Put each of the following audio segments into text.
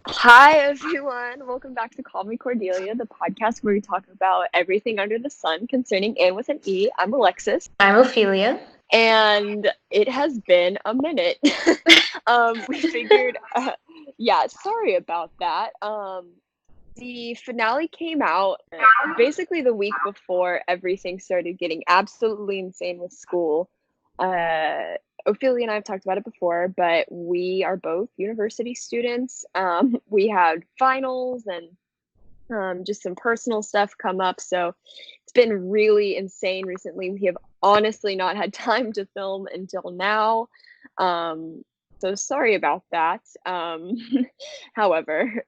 Hi, everyone. Welcome back to Call Me Cordelia, the podcast where we talk about everything under the sun concerning Anne with an E. I'm Alexis, I'm Ophelia. and it has been a minute. We figured, yeah, sorry about that. The finale came out basically the week before everything started getting absolutely insane with school. Uh, Ophelia and I have talked about it before, but we are both university students. We had finals and just some personal stuff come up. So it's been really insane recently. We have honestly not had time to film until now. Um, so sorry about that. However,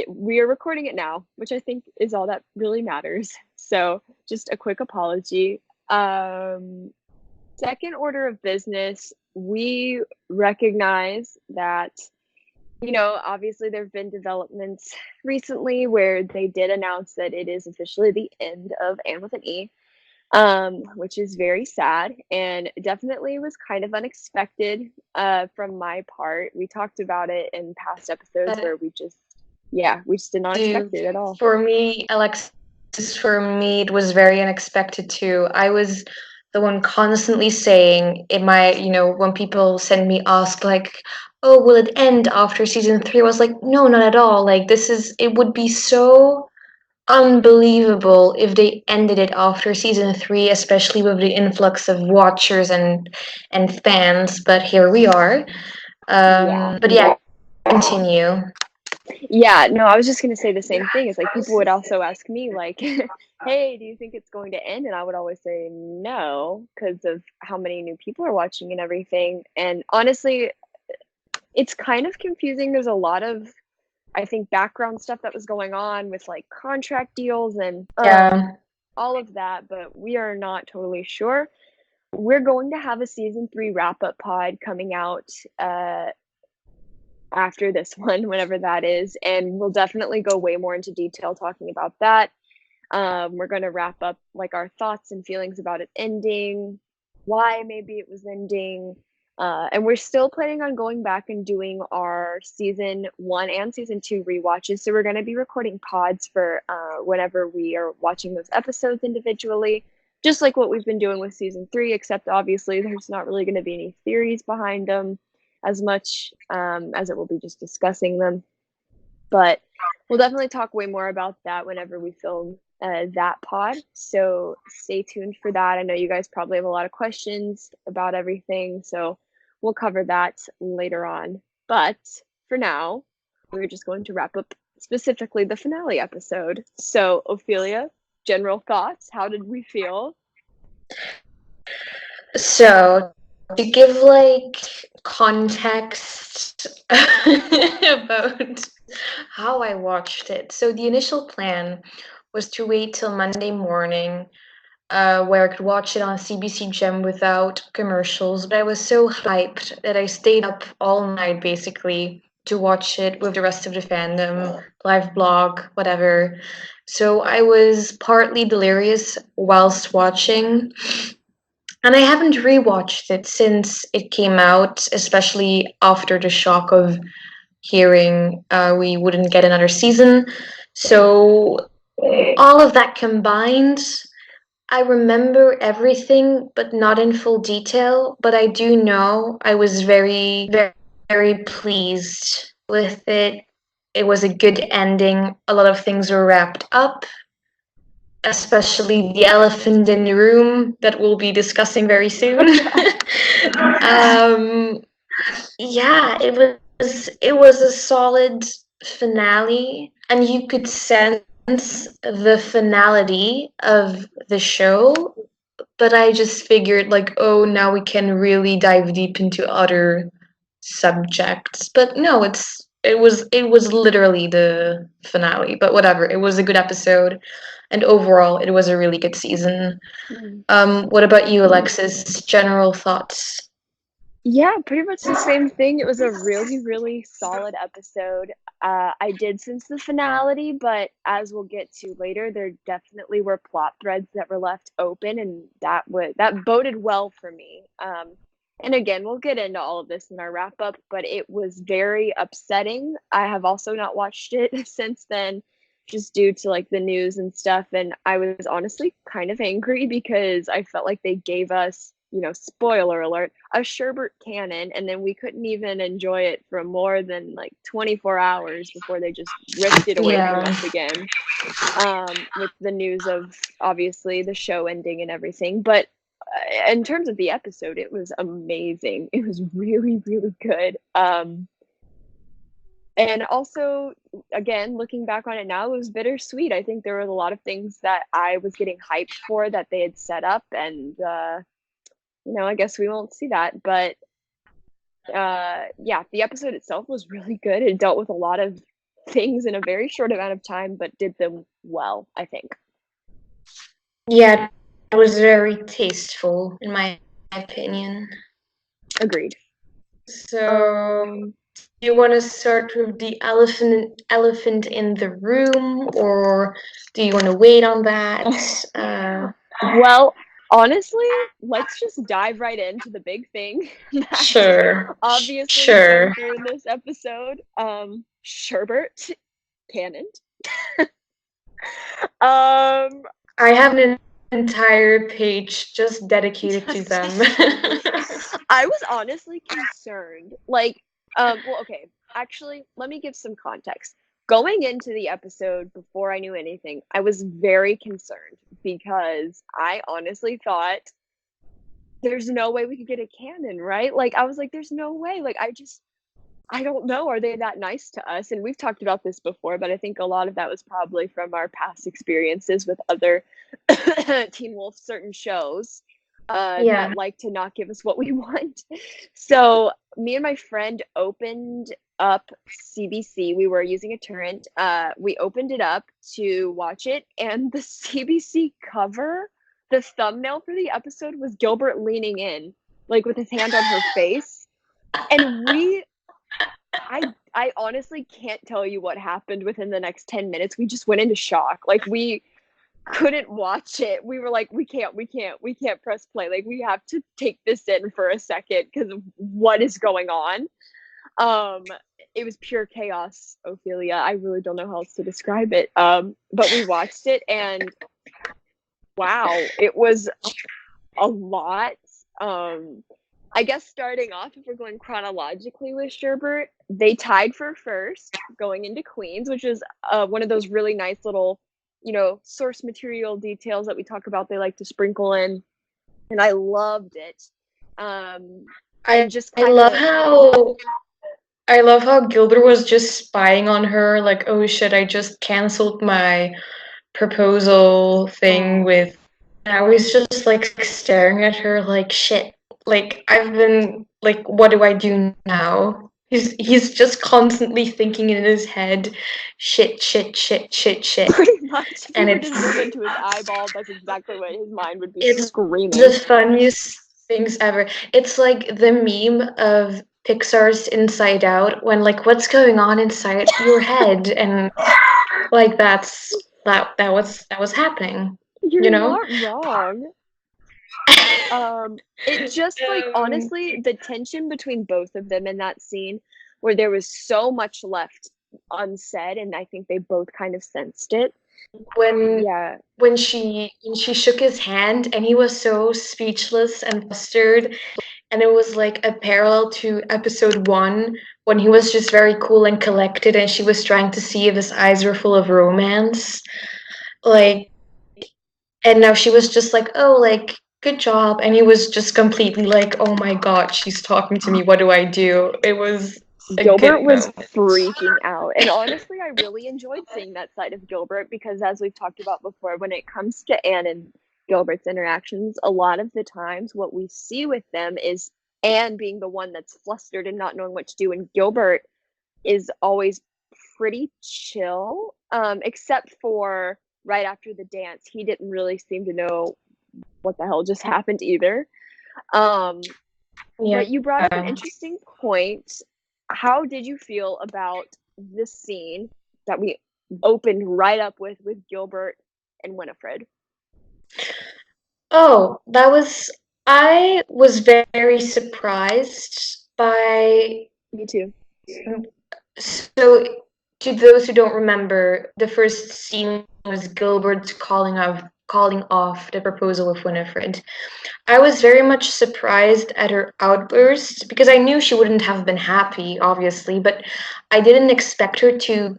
we are recording it now, which I think is all that really matters. So just a quick apology. Second order of business, we recognize that obviously there have been developments recently where they did announce that it is officially the end of Anne with an E, which is very sad and definitely was kind of unexpected from my part. We talked about it in past episodes Uh, where we just did not expect do it at all. For me, Alexis, for me, it was very unexpected too. I was the one constantly saying in my, when people send me ask like, "Oh, will it end after season three?" I was like, "No, not at all. Like it would be so unbelievable if they ended it after season three, especially with the influx of watchers and fans." But here we are. Yeah. But yeah, continue. Yeah, no, I was just gonna say the same thing. It's like people would also ask me like, "Hey, do you think it's going to end?" And I would always say no because of how many new people are watching and everything. And honestly, it's kind of confusing. There's a lot of, I think, background stuff that was going on with like contract deals and Yeah. all of that, but we are not totally sure. We're going to have a season 3 wrap up pod coming out uh after this one, whenever that is, and we'll definitely go way more into detail talking about that. We're going to wrap up like our thoughts and feelings about it ending, why maybe it was ending. And we're still planning on going back and doing our season 1 and season 2 rewatches. So we're going to be recording pods for whenever we are watching those episodes individually, just like what we've been doing with season 3, except obviously there's not really going to be any theories behind them as much as it will be just discussing them. But we'll definitely talk way more about that whenever we film that pod. So stay tuned for that. I know you guys probably have a lot of questions about everything, so we'll cover that later on. But for now, we're just going to wrap up specifically the finale episode. So, Ophelia, general thoughts. How did we feel? So, to give like context about how I watched it. So, the initial plan was to wait till Monday morning, where I could watch it on CBC Gem without commercials. But I was so hyped that I stayed up all night basically to watch it with the rest of the fandom, live blog, whatever. So, I was partly delirious whilst watching. And I haven't rewatched it since it came out, especially after the shock of hearing we wouldn't get another season. So, all of that combined, I remember everything, but not in full detail. But I do know I was very, very, very pleased with it. It was a good ending. A lot of things were wrapped up, especially the elephant in the room that we'll be discussing very soon. um, yeah, it was a solid finale, and you could sense the finality of the show. But I just figured, like, oh, now we can really dive deep into other subjects. But no, it was literally the finale. But whatever, it was a good episode, and overall, it was a really good season. What about you, Alexis? General thoughts? Yeah, pretty much the same thing. It was a really, really solid episode. I did sense the finality, but as we'll get to later, there definitely were plot threads that were left open, and that boded well for me. And again, we'll get into all of this in our wrap up, but it was very upsetting. I have also not watched it since then, just due to like the news and stuff. And I was honestly kind of angry because I felt like they gave us, spoiler alert, a Sherbert cannon, and then we couldn't even enjoy it for more than like 24 hours before they just ripped it away from Yeah. us again. With the news of obviously the show ending and everything. But in terms of the episode, it was amazing. It was really, really good. And also, again, looking back on it now, it was bittersweet. I think there were a lot of things that I was getting hyped for that they had set up, and I guess we won't see that. But yeah, the episode itself was really good. It dealt with a lot of things in a very short amount of time, but did them well, I think. Yeah, it was very tasteful, in my opinion. Agreed. So, do you want to start with the elephant in the room, or do you want to wait on that? Well, honestly, let's just dive right into the big thing that Sure, obviously came sure. through in this episode. Sherbert Cannon. Um, I have an entire page just dedicated to them. I was honestly concerned. Like, well, okay, actually, let me give some context. Going into the episode before I knew anything, I was very concerned because I honestly thought there's no way we could get a cannon, right? Like, I was like, there's no way. Like, I don't know. Are they that nice to us? And we've talked about this before, but I think a lot of that was probably from our past experiences with other Teen Wolf certain shows Yeah. that like to not give us what we want. So me and my friend opened up CBC. We were using a torrent. We opened it up to watch it, and the CBC cover, the thumbnail for the episode was Gilbert leaning in, like with his hand on her face. And I honestly can't tell you what happened within the next 10 minutes. We just went into shock. Like we couldn't watch it. We were like, we can't press play. Like we have to take this in for a second because of what is going on. Um, it was pure chaos, Ophelia. I really don't know how else to describe it. But we watched it and wow, it was a lot. I guess starting off, if we're going chronologically with Sherbert, they tied for first going into Queens, which is one of those really nice little, source material details that we talk about. They like to sprinkle in, and I loved it. And just I kind love of, how I love how Gilbert was just spying on her, like, oh shit, I just canceled my proposal thing oh, with. And I was just like staring at her like shit. Like I've been like, what do I do now? He's just constantly thinking in his head, shit, shit, shit, shit, shit. pretty much, if he And were to zoom into his eyeball, that's exactly what his mind would be it's screaming. the funniest things ever. It's like the meme of Pixar's Inside Out when like what's going on inside your head and like that was happening, You're you know? not wrong. It just like Um, honestly, the tension between both of them in that scene where there was so much left unsaid, and I think they both kind of sensed it. when Yeah. when she shook his hand and he was so speechless and flustered, and it was like a parallel to episode 1 when he was just very cool and collected and she was trying to see if his eyes were full of romance, like, and now she was just like, oh, like, good job, and he was just completely like, oh my god, she's talking to me, what do I do? It was a Gilbert good was moment. freaking out. And honestly, I really enjoyed seeing that side of Gilbert because, as we've talked about before, when it comes to Anne and Gilbert's interactions, a lot of the times what we see with them is Anne being the one that's flustered and not knowing what to do, and Gilbert is always pretty chill, except for right after the dance. He didn't really seem to know what the hell just happened either. Um, Yeah. but you brought up an interesting point. How did you feel about this scene that we opened right up with Gilbert and Winifred? Oh, that was I was very surprised by. Me too. So, to those who don't remember, the first scene was Gilbert calling off the proposal of Winifred. I was very much surprised at her outburst because I knew she wouldn't have been happy, obviously, but I didn't expect her to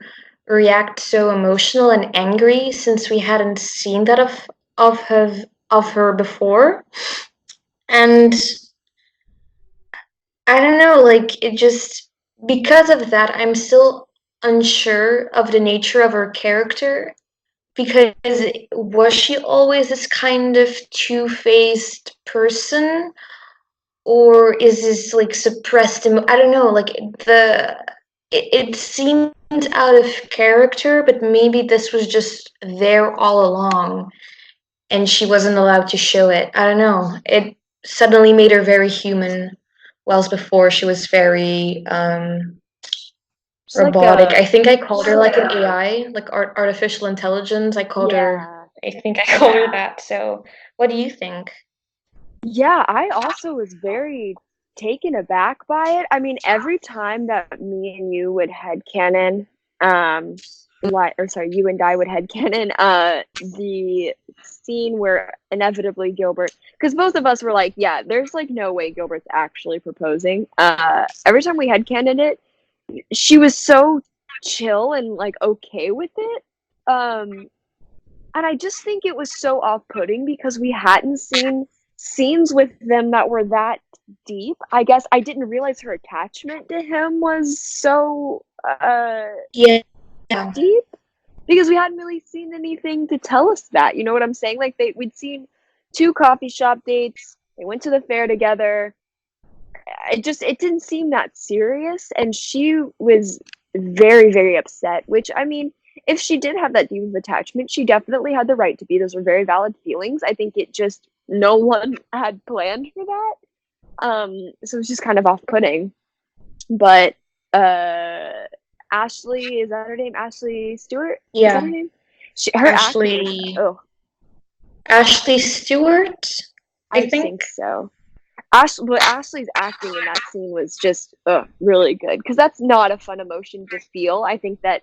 react so emotional and angry since we hadn't seen that of her before. And I don't know, like it just because of that, I'm still unsure of the nature of her character because was she always this kind of two-faced person, or is this like I don't know, like it seemed out of character, but maybe this was just there all along and she wasn't allowed to show it. I don't know. It suddenly made her very human, whilst before she was very It's like robotic. a I think I called her like an AI, like artificial intelligence. yeah. I think I called her that. So, what do you think? Yeah, I also was very taken aback by it. I mean, every time that me and you would headcanon, or sorry, you and I would headcanon, the scene where inevitably Gilbert, because both of us were like, yeah, there's like no way Gilbert's actually proposing. Every time we headcanon it, she was so chill and like okay with it. Um, and I just think it was so off-putting because we hadn't seen scenes with them that were that deep. I guess I didn't realize her attachment to him was so Yeah. deep because we hadn't really seen anything to tell us that. You know what I'm saying? Like we'd seen two coffee shop dates. They went to the fair together. It didn't seem that serious, and she was very very upset, which I mean, if she did have that deep of attachment, she definitely had the right to be. Those are very valid feelings. I think it just no one had planned for that, so it's just kind of off-putting. But Ashley, is that her name? Ashley Stewart, is that her Yeah. name? Her acting was, Ashley oh, Ashley Stewart, I I think think. so. But Ashley's acting in that scene was just really good because that's not a fun emotion to feel. I think that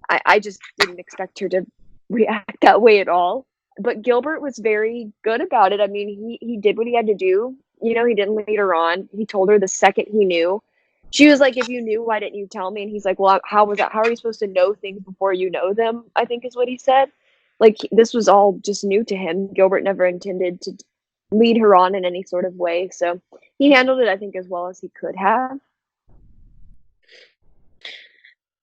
I just didn't expect her to react that way at all. But Gilbert was very good about it. I mean, he did what he had to do. You know, he didn't lead her on. He told her the second he knew. She was like, "If you knew, why didn't you tell me?" And he's like, "Well, how was that? How are you supposed to know things before you know them?" I think is what he said. Like this was all just new to him. Gilbert never intended to lead her on in any sort of way, so he handled it, I think, as well as he could have.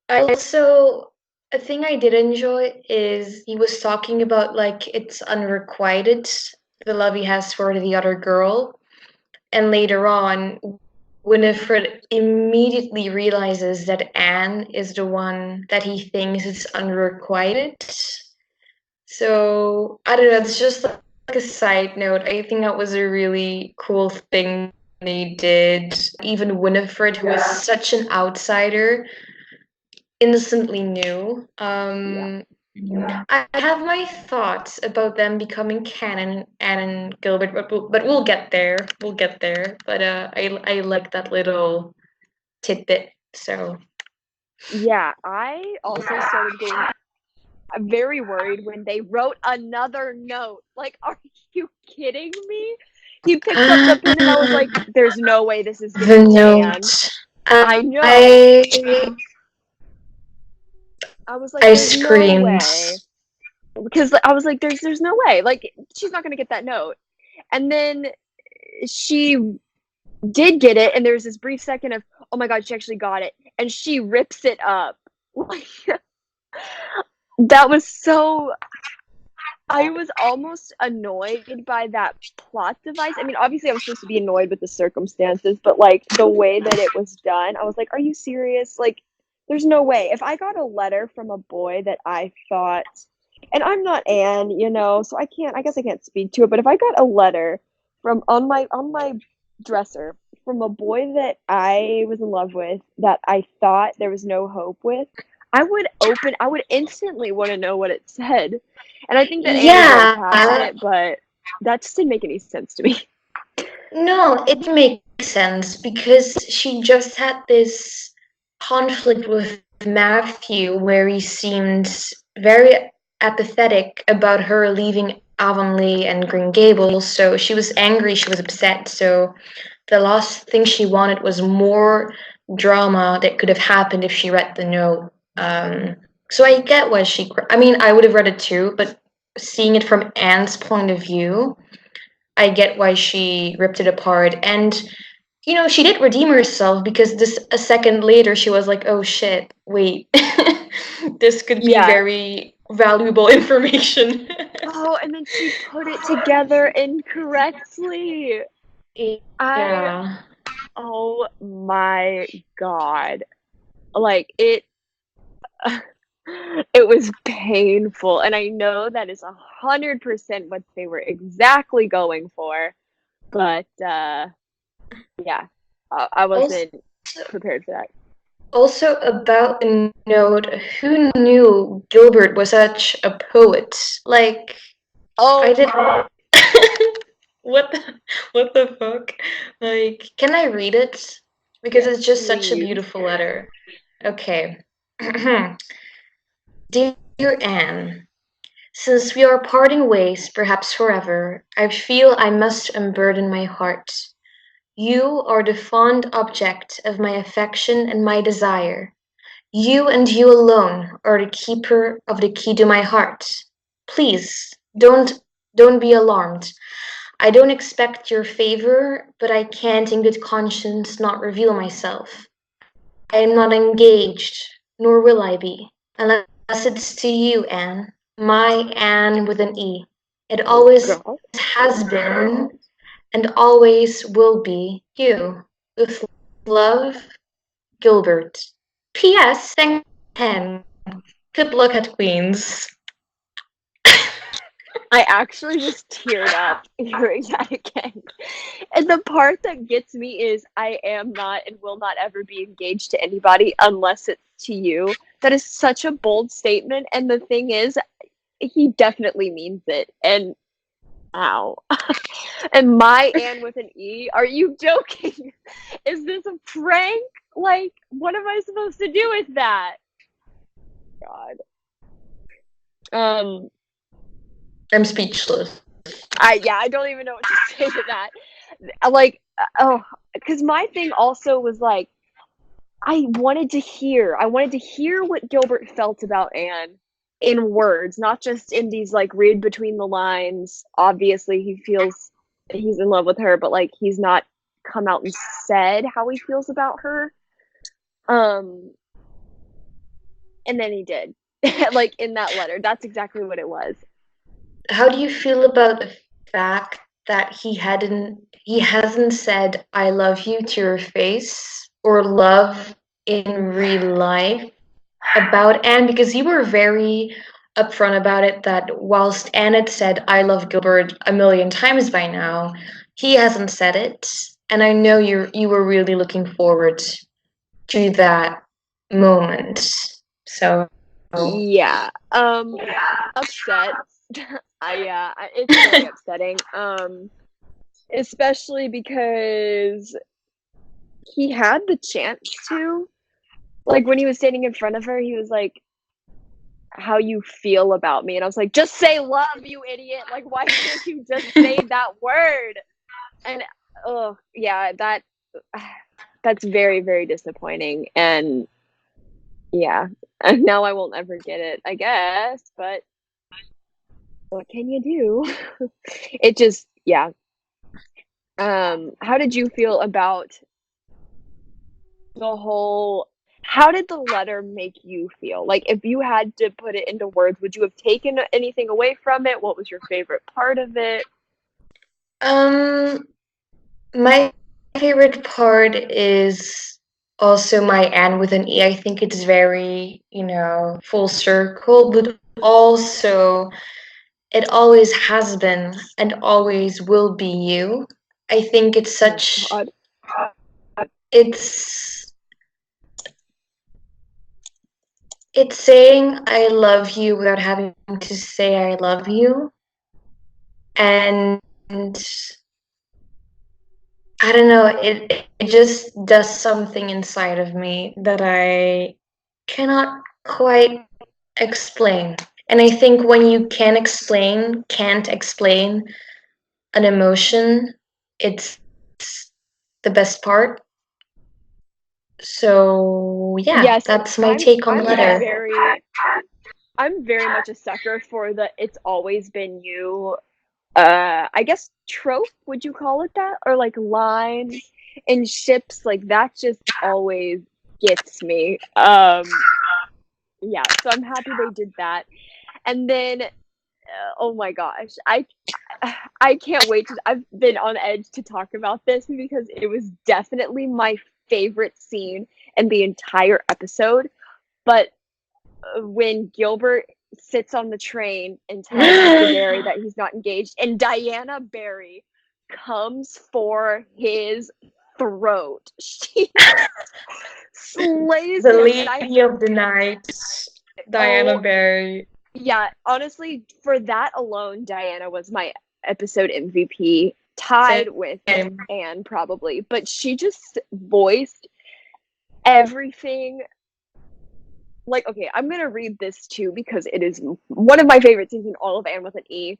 I also a thing I did enjoy is he was talking about like it's unrequited the love he has for the other girl, and later on, Winifred immediately realizes that Anne is the one that he thinks is unrequited. So I don't know. It's just like a side note. I think that was a really cool thing they did. Even Winifred, who was such an outsider, innocently knew. Yeah. I have my thoughts about them becoming canon, Anne and Gilbert, but we'll get there. We'll get there. But I like that little tidbit. So Yeah, I also started getting very worried when they wrote another note. Like, are you kidding me? He picked up the pen and I was like, there's no way this is the getting to Anne. note. I know. I I was like, I there's no screamed. way. Because I was like, there's no way. Like, she's not gonna get that note. And then she did get it, and there's this brief second of, oh my god, she actually got it. And she rips it up. Like that was so I was almost annoyed by that plot device. I mean, obviously, I was supposed to be annoyed with the circumstances, but like the way that it was done, I was like, are you serious? Like, there's no way. If I got a letter from a boy that I thought, and I'm not Anne, you know, so I guess I can't speak to it, but if I got a letter from on my dresser from a boy that I was in love with that I thought there was no hope with, I would instantly want to know what it said. And I think that Anne was very Yeah, passionate, but that just didn't make any sense to me. No, it makes sense because she just had this conflict with Matthew where he seemed very apathetic about her leaving Avonlea and Green Gables. So she was angry, she was upset. So the last thing she wanted was more drama that could have happened if she read the note. So I get why I mean, I would have read it too, but seeing it from Anne's point of view, I get why she ripped it apart. And, she did redeem herself because a second later she was like, oh shit, wait, this could be Yeah. very valuable information. Oh, and then she put it together incorrectly. I Yeah. Oh my God. Like it was painful, and I know that is 100% what they were exactly going for, but, yeah, I Also, wasn't prepared for that. also about the note, who knew Gilbert was such a poet? Like, I Oh, did. What the, what the fuck? Like, can I read it? Because yes, it's just such a please. beautiful letter. Okay. Dear Anne, since we are parting ways, perhaps forever, I feel I must unburden my heart. You are the fond object of my affection and my desire. You and you alone are the keeper of the key to my heart. Please, don't be alarmed. I don't expect your favor, but I can't in good conscience not reveal myself. I am not engaged, nor will I be, unless it's to you, Anne. My Anne with an E. It Oh always god. has been and always will be you. With love, Gilbert. P.S. Thank Pen. Good luck at Queen's. I actually just teared up hearing that again. And the part that gets me is I am not and will not ever be engaged to anybody unless it's to you. That is such a bold statement, and the thing is, he definitely means it, and ow. And my Anne with an E? Are you joking? Is this a prank? Like, what am I supposed to do with that? God. Um, I'm speechless. I don't even know what to say to that. Like, oh, because my thing also was like, I wanted to hear what Gilbert felt about Anne in words, not just in these like read between the lines. Obviously, he feels he's in love with her, but like he's not come out and said how he feels about her. Um, and then he did, like in that letter. That's exactly what it was. How do you feel about the fact that he hasn't said I love you to your face or love in real life about Anne, because you were very upfront about it that whilst Anne had said I love Gilbert a million times by now, he hasn't said it. And I know you were really looking forward to that moment. So Yeah. Upset. It's very upsetting. Especially because he had the chance to. Like when he was standing in front of her, he was like, "How you feel about me?" And I was like, "Just say love, you idiot! Like, why can't you just say that word?" And oh yeah, that's very very disappointing. And yeah, and now I won't ever get it, I guess. But what can you do? It just yeah. How did you feel about the whole how did the letter make you feel? Like, if you had to put it into words, would you have taken anything away from it? What was your favorite part of it? um my favorite part is also my Anne with an E. I think it's very, full circle, but also it always has been and always will be you. I think Oh god. it's it's saying I love you without having to say I love you. And I don't know, it just does something inside of me that I cannot quite explain. And I think when you can't explain an emotion, it's the best part. So yeah, Yes, that's my I'm take on the I'm letter. very I'm very much a sucker for the "it's always been you," I guess trope, would you call it that? Or like line in ships, like that just always gets me. Yeah, so I'm happy they did that. And then oh my gosh, I can't wait to I've been on edge to talk about this because it was definitely my favorite scene in the entire episode. But when Gilbert sits on the train and tells Mr. Barry that he's not engaged, and Diana Barry comes for his throat. She slays The him, and I Lady of the Night, Diana oh Barry. yeah, honestly, for that alone, Diana was my episode MVP, tied with Same. Anne probably, but she just voiced everything. Like, okay, I'm gonna read this too because it is one of my favorite scenes in all of Anne with an E.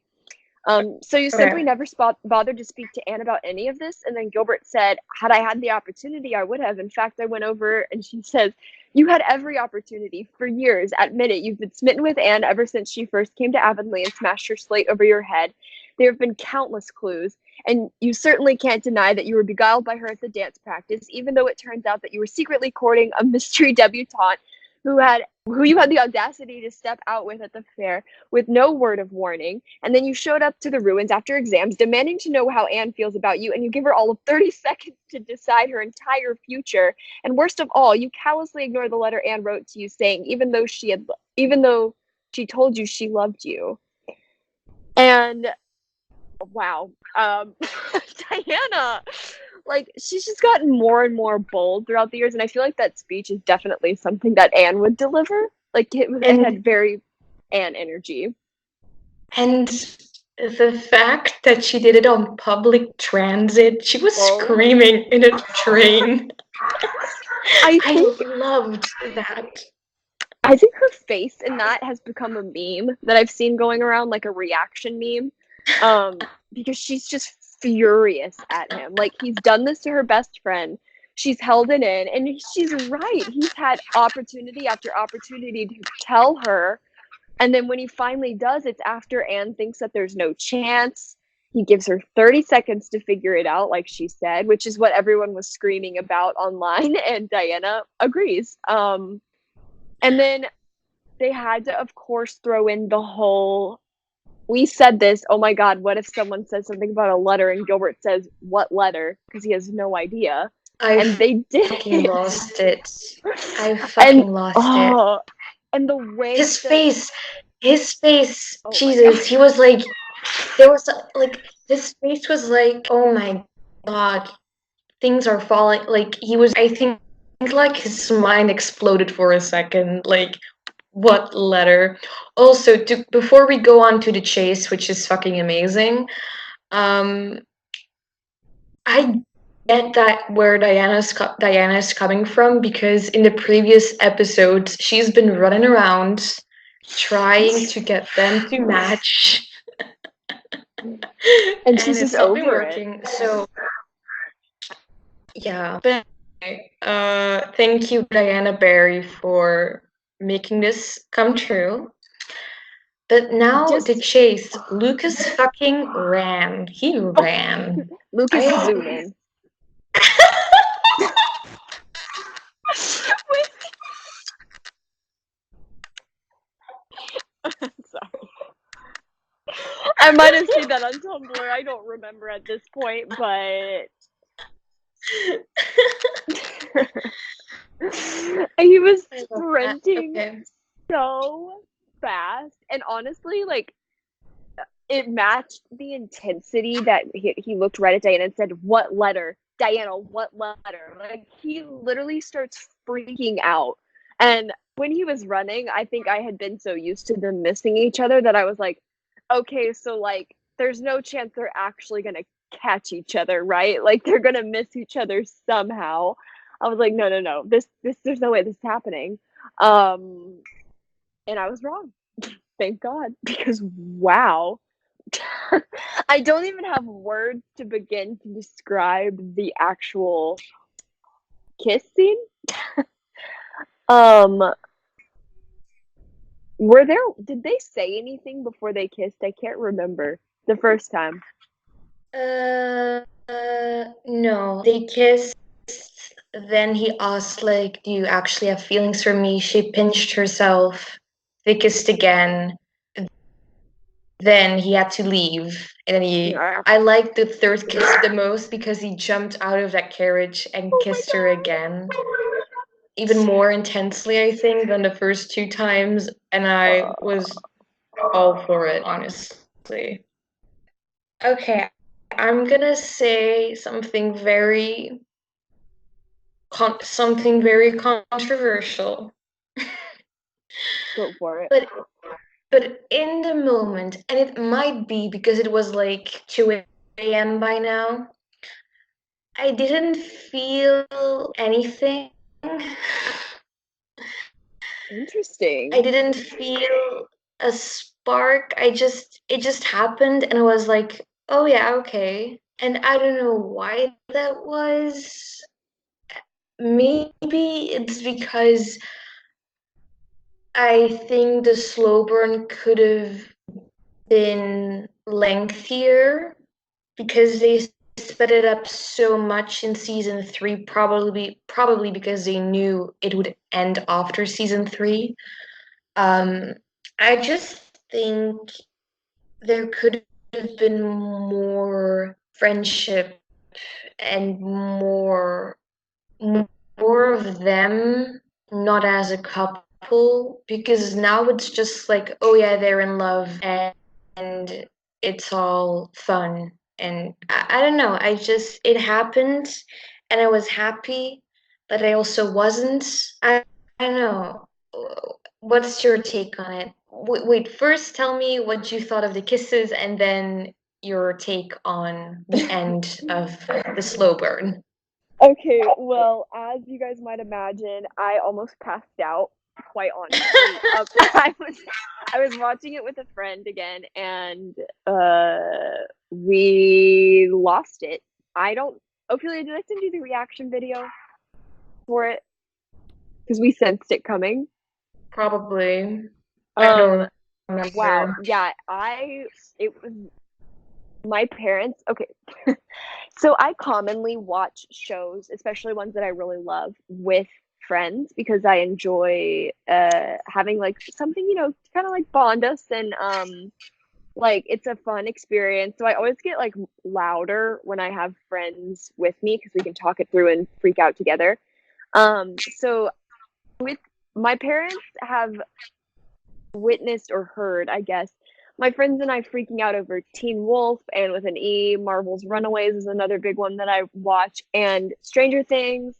So you simply Okay. never bothered to speak to Anne about any of this. And then Gilbert said, had I had the opportunity, I would have. In fact, I went over and she says, you had every opportunity for years. Admit it. You've been smitten with Anne ever since she first came to Avonlea and smashed her slate over your head. There have been countless clues. And you certainly can't deny that you were beguiled by her at the dance practice, even though it turns out that you were secretly courting a mystery debutante who you had the audacity to step out with at the fair with no word of warning, and then you showed up to the ruins after exams, demanding to know how Anne feels about you, and you give her all of 30 seconds to decide her entire future. And worst of all, you callously ignore the letter Anne wrote to you saying, even though she told you she loved you. And wow, Diana, like she's just gotten more and more bold throughout the years, and I feel like that speech is definitely something that Anne would deliver. Like it And had very Anne energy. and the fact that she did it on public transit, she was Oh, screaming in a train. I I think loved that. I think her face in that has become a meme that I've seen going around, like a reaction meme. Because she's just furious at him. Like he's done this to her best friend. She's held it in, and she's right. He's had opportunity after opportunity to tell her, and then when he finally does, it's after Anne thinks that there's no chance. He gives her 30 seconds to figure it out, like she said, which is what everyone was screaming about online, and Diana agrees. And then they had to, of course, throw in the whole we said this, oh my God, what if someone says something about a letter and Gilbert says, what letter? Because he has no idea. I And they did fucking it. lost it. I And fucking lost it. oh, and the way His that, face, his face, oh my God. Jesus, he was like, there was like, his face was like, oh my God, things are falling. Like, he was, I think, like his mind exploded for a second. Like, what letter? Also, before we go on to the chase, which is fucking amazing, um, I get that where Diana's coming from because in the previous episodes she's been running around trying to get them to match, And and she's just it's not been over it. working. So yeah, but anyway, thank you Diana Barry for making this come true. But now the Just chase. Lucas fucking ran. He ran. Lucas I zoom in. Sorry. I might have seen that on Tumblr. I don't remember at this point, but he was I love that. sprinting Okay. so fast. And honestly, like it matched the intensity that he looked right at Diana and said, what letter? Diana, what letter? Like he literally starts freaking out. And when he was running, I think I had been so used to them missing each other that I was like, okay, so like there's no chance they're actually gonna catch each other, right? Like they're gonna miss each other somehow. I was like, no, no, no, this, there's no way this is happening. Um, and I was wrong. Thank God, because wow, I don't even have words to begin to describe the actual kiss scene. Um, did they say anything before they kissed? I can't remember the first time. No. They kissed. Then he asked, like, do you actually have feelings for me? She pinched herself. They kissed again. Then he had to leave. And then Yeah. I liked the third kiss the most because he jumped out of that carriage and Oh my kissed her again. Even more intensely, I think, than the first two times. And I God. was all for it, honestly. Okay, I'm gonna say something very controversial. Go for it. But in the moment, and it might be because it was like 2 a.m. by now, I didn't feel anything. I Interesting. didn't feel a spark. It just happened, and I was like, oh yeah, okay. And I don't know why that was. Maybe it's because I think the slow burn could have been lengthier because they sped it up so much in season three, probably because they knew it would end after season three. Um, I just think there could have been more friendship and more of them, not as a couple, because now it's just like, oh yeah, they're in love and it's all fun. And I don't know, it happened and I was happy, but I also wasn't. I don't know. What's your take on it? Wait, first tell me what you thought of the kisses and then your take on the end of the slow burn. Okay, well, as you guys might imagine, I almost passed out, quite honestly. I was watching it with a friend again, and we lost it. I don't Ophelia, did I send you the reaction video for it? Because we sensed it coming. Probably. I Um, don't wow, remember. yeah, it was my parents. Okay, so I commonly watch shows, especially ones that I really love, with friends because I enjoy having like something, to kind of like bond us and like it's a fun experience. So I always get like louder when I have friends with me because we can talk it through and freak out together. So with my parents have witnessed or heard, I guess, my friends and I freaking out over Teen Wolf and with an E, Marvel's Runaways is another big one that I watch, and Stranger Things.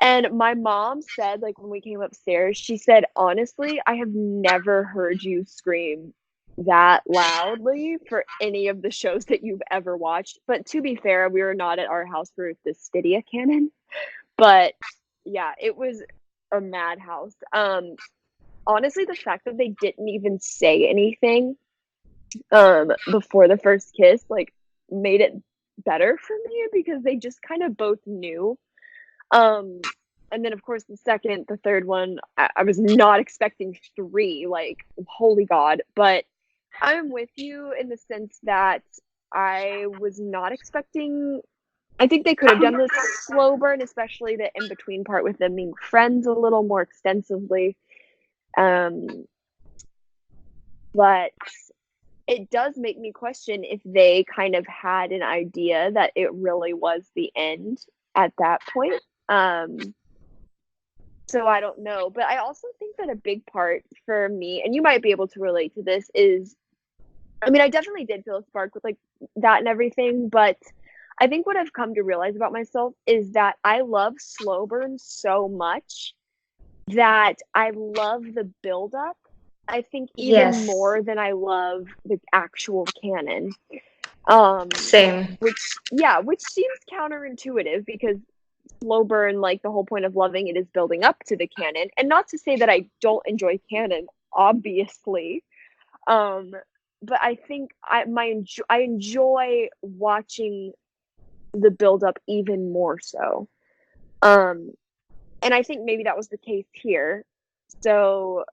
And my mom said, like, when we came upstairs, she said, honestly, I have never heard you scream that loudly for any of the shows that you've ever watched. But to be fair, we were not at our house for the Stydia canon. But yeah, it was a madhouse. Honestly, the fact that they didn't even say anything before the first kiss like made it better for me because they just kind of both knew. um and then of course the third one, I was not expecting three, like holy god. But I'm with you in the sense that I was not expecting. I think they could have done this slow burn, especially the in between part with them being friends a little more extensively. um but it does make me question if they kind of had an idea that it really was the end at that point. So I don't know, but I also think that a big part for me, and you might be able to relate to this, is I mean, I definitely did feel a spark with like that and everything, but I think what I've come to realize about myself is that I love slow burns so much that I love the build up. I think even Yes. more than I love the actual canon. Same. Which seems counterintuitive because slow burn, like the whole point of loving it is building up to the canon. And not to say that I don't enjoy canon, obviously. Um, but I think I enjoy watching the build up even more so. Um, and I think maybe that was the case here. So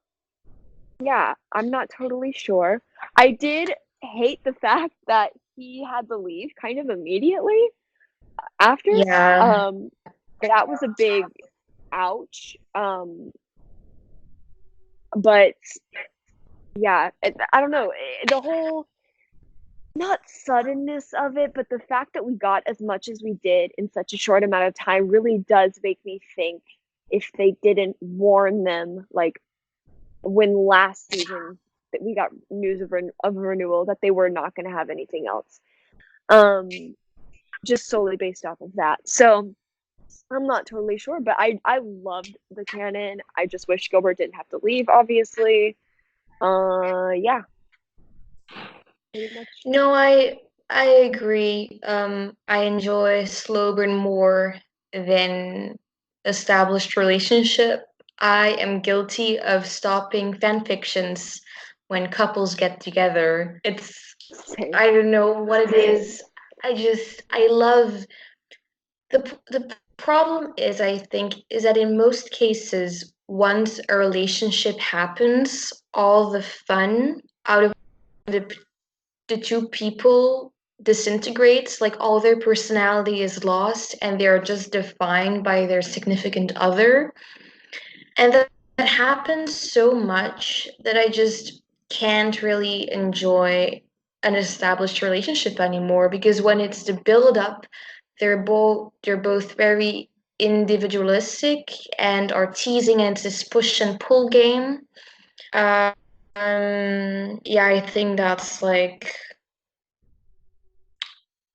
yeah, I'm not totally sure. I did hate the fact that he had to leave kind of immediately after. Yeah. Um, that was a big ouch. But yeah, I don't know. The whole not suddenness of it, but the fact that we got as much as we did in such a short amount of time really does make me think if they didn't warn them, like when last season that we got news of renewal, that they were not going to have anything else. Just solely based off of that. So I'm not totally sure, but I loved the canon. I just wish Gilbert didn't have to leave, obviously. Yeah, pretty much. No, I agree. I enjoy slow burn more than established relationship. I am guilty of stopping fan fictions when couples get together. Same. I don't know what it is. I love the problem is, I think, is that in most cases, once a relationship happens, all the fun out of the the two people disintegrates, like all their personality is lost and they're just defined by their significant other. And that happens so much that I just can't really enjoy an established relationship anymore, because when it's the build up, they're both very individualistic and are teasing, and it's this push and pull game. Yeah, I think that's like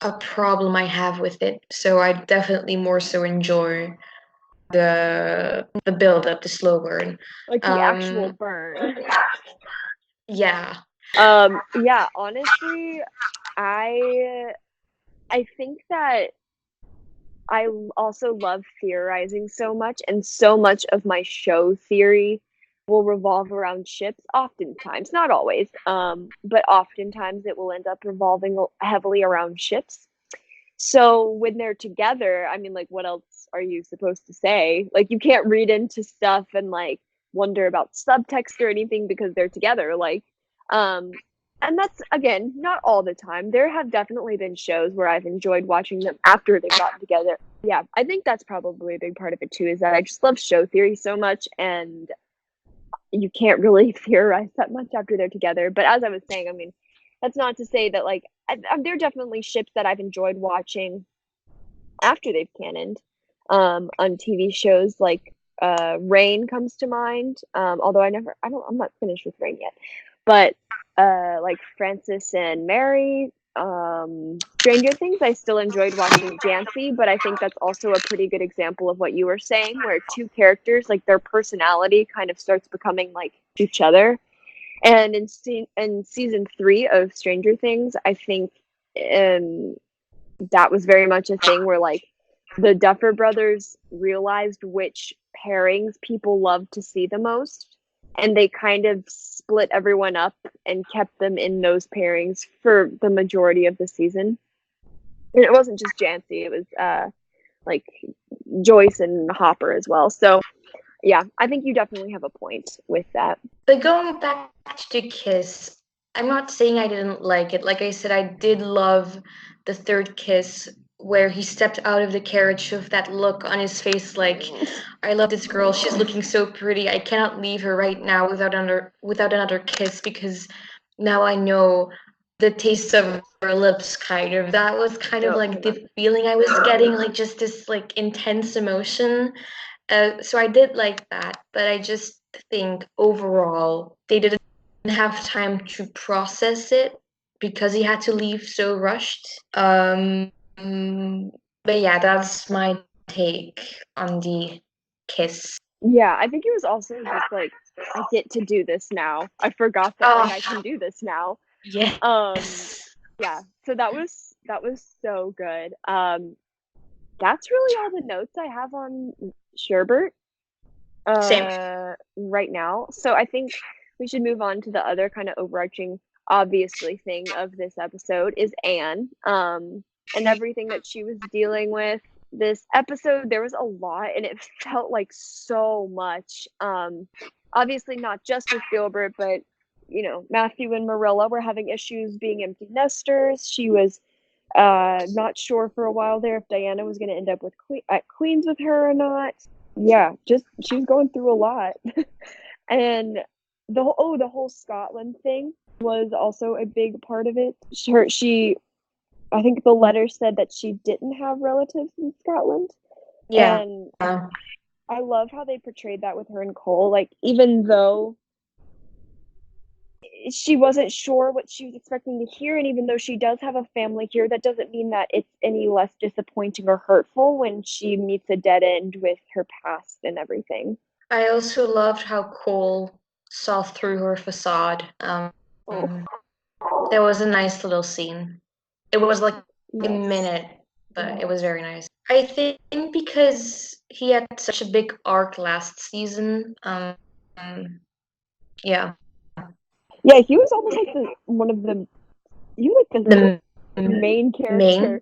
a problem I have with it. So I definitely more so enjoy the build up, the slow burn. Like the actual Um, burn. yeah. Yeah, honestly, I I think that I also love theorizing so much, and so much of my show theory will revolve around ships oftentimes, not always, but oftentimes it will end up revolving heavily around ships. So when they're together, I mean, like, what else are you supposed to say? Like, you can't read into stuff and like wonder about subtext or anything because they're together. Um, and that's again not all the time. There have definitely been shows where I've enjoyed watching them after they've gotten together. Yeah, I think that's probably a big part of it too. Is that I just love show theory so much, and you can't really theorize that much after they're together. But as I was saying, I mean, that's not to say that like there are definitely ships that I've enjoyed watching after they've canoned on TV shows like Rain comes to mind. Although I'm not finished with Rain yet, but like Francis and Mary, Stranger Things, I still enjoyed watching Jancy, but I think that's also a pretty good example of what you were saying, where two characters, like their personality kind of starts becoming like each other. And in season 3 of Stranger Things, I think um, that was very much a thing where like the Duffer Brothers realized which pairings people loved to see the most, and they kind of split everyone up and kept them in those pairings for the majority of the season. And it wasn't just Jancy, it was like Joyce and Hopper as well. So yeah, I think you definitely have a point with that. But going back to Kiss, I'm not saying I didn't like it. Like I said, I did love the third kiss where he stepped out of the carriage with that look on his face like, I love this girl. She's looking so pretty. I cannot leave her right now without another kiss, because now I know the taste of her lips, kind of. That was kind of Yep. like the feeling I was getting, like just this like intense emotion. So I did like that, but I just think overall they didn't have time to process it because he had to leave so rushed. Mm, but yeah, that's my take on the kiss. Yeah, I think it was also just like I get to do this now. I forgot that like Oh, I can do this now. Um yes. Yeah, so that was so good. That's really all the notes I have on Sherbert, Same. right now. So I think we should move on to the other kind of overarching, obviously, thing of this episode is Anne, and everything that she was dealing with. This episode, there was a lot, and it felt like so much. Obviously, not just with Gilbert, but Matthew and Marilla were having issues being empty nesters. She was not sure for a while there if Diana was going to end up with at Queens with her or not. Yeah, just she was going through a lot. And the whole Scotland thing was also a big part of it. She I think the letter said that she didn't have relatives in Scotland. Yeah. And I love how they portrayed that with her and Cole. Like, even though she wasn't sure what she was expecting to hear, and even though she does have a family here, that doesn't mean that it's any less disappointing or hurtful when she meets a dead end with her past and everything. I also loved how Cole saw through her facade. Oh, There was a nice little scene. It was like a yes. minute, but it was very nice. I think because he had such a big arc last season. Yeah. Yeah, he was almost like the one of the he was like the The main main. character.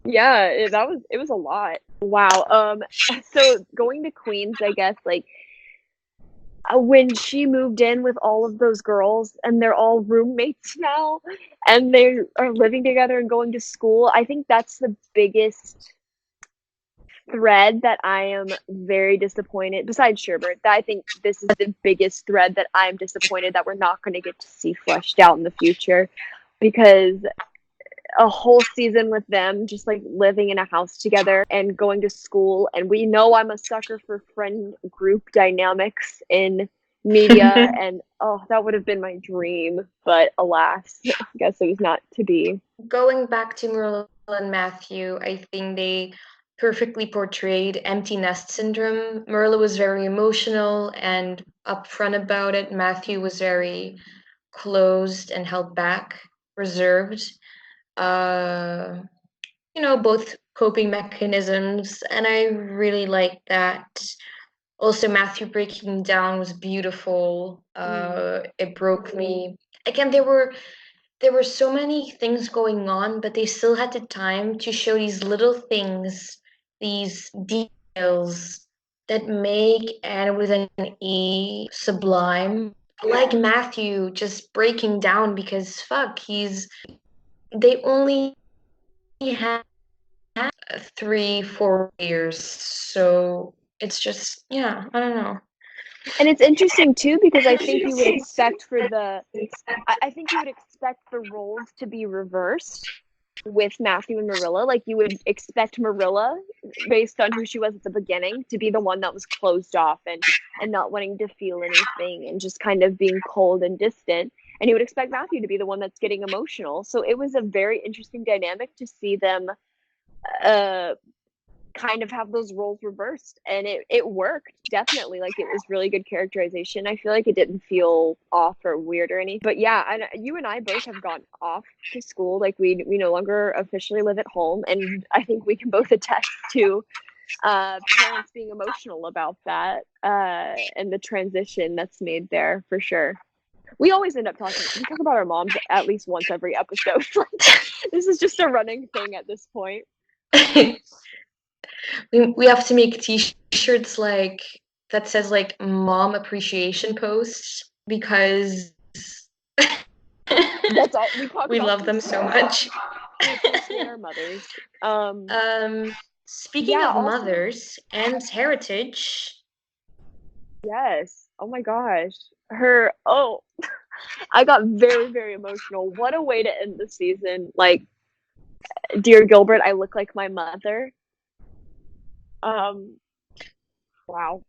Yeah, it was a lot. Wow. So going to Queens, I guess, like when she moved in with all of those girls and they're all roommates now and they are living together and going to school, I think that's the biggest thread that I am very disappointed. Besides Sherbert, I think this is the biggest thread that I'm disappointed that we're not going to get to see fleshed out in the future, because a whole season with them just like living in a house together and going to school, and we know I'm a sucker for friend group dynamics in media, and oh, that would have been my dream, but alas, I guess it was not to be. Going back to Marilla and Matthew, I think they perfectly portrayed empty nest syndrome. Marilla was very emotional and upfront about it. Matthew was very closed and held back, reserved. Uh, both coping mechanisms, and I really like that. Also, Matthew breaking down was beautiful. It broke me. Again, there were so many things going on, but they still had the time to show these little things, these details that make Anne with an E sublime. Like Matthew just breaking down because fuck, they only had 3-4 years. So it's just, yeah, I don't know. And it's interesting too, because I think you would expect for the I think you would expect the roles to be reversed with Matthew and Marilla. Like, you would expect Marilla, based on who she was at the beginning, to be the one that was closed off and not wanting to feel anything and just kind of being cold and distant. And you would expect Matthew to be the one that's getting emotional. So it was a very interesting dynamic to see them uh kind of have those roles reversed, and it worked, definitely. Like, it was really good characterization. I feel like it didn't feel off or weird or anything. But yeah, you and I both have gone off to school. Like, we no longer officially live at home, and I think we can both attest to parents being emotional about that, and the transition that's made there, for sure. We always end up we talk about our moms at least once every episode. This is just a running thing at this point. we have to make t-shirts like that says like mom appreciation posts because That's all we talk we about. love them so much. We appreciate our mothers. Speaking Yeah, of also, mothers and heritage, yes. Oh my gosh. Her, oh, I got very, very emotional. What a way to end the season. Like, dear Gilbert, I look like my mother. Um, wow.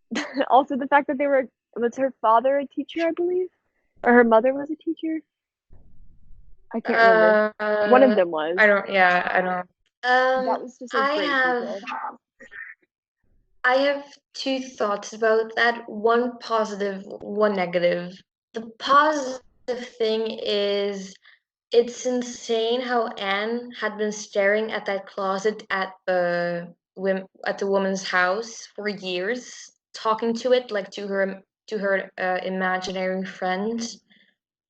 Also, the fact that was her father a teacher, I believe? Or her mother was a teacher? I can't remember. uh, One of them was. I don't. Yeah, I don't. That was just a I great have detail. I have two thoughts about that. One positive, one negative. The positive thing is It's insane how Anne had been staring at that closet at the woman's house for years, talking to it like to her imaginary friend,